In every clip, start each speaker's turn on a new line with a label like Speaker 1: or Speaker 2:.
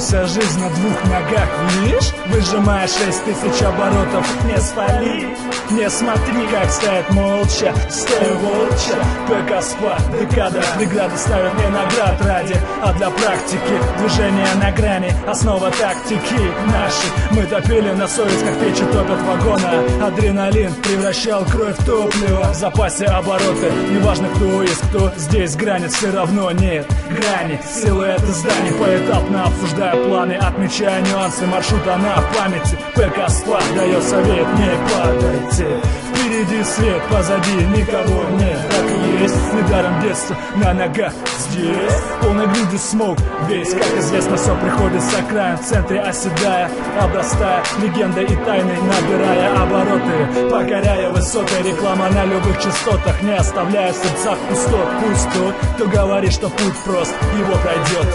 Speaker 1: вся жизнь на двух ногах, видишь? Выжимая 6000 оборотов, не спали. Не смотри, как стоят молча, стоя волча. ПК СПА, декада, преграды ставят мне наград ради. А для практики движения на грани, основа тактики нашей. Мы топили на совесть, как печи топят вагоны. Адреналин превращал кровь в топливо. В запасе обороты, неважно кто есть кто. Здесь грани все равно нет грани. Силуэты зданий поэтапно обсуждая планы, отмечая нюансы маршрута на памяти. ПК СПА дает совет: не падайте. Впереди свет, позади никого нет. Так и есть, недаром детство на ногах здесь. Полной грудью смог весь, как известно, все приходит с окраин. В центре оседая, обрастая легендой и тайной, набирая обороты, покоряя высоты. Реклама на любых частотах, не оставляя в сердцах пустот. Пусть тот, кто говорит, что путь прост, его пройдет.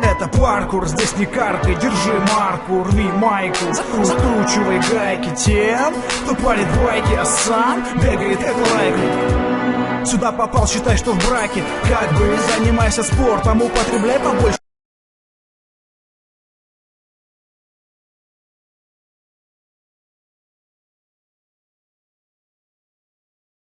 Speaker 1: Это паркур, здесь не каркай, держи марку, рви майку, закручивай гайки тем, кто палит байки, а сам бегает как лайк. Сюда попал, считай, что в браке. Как бы занимайся спортом, употребляй побольше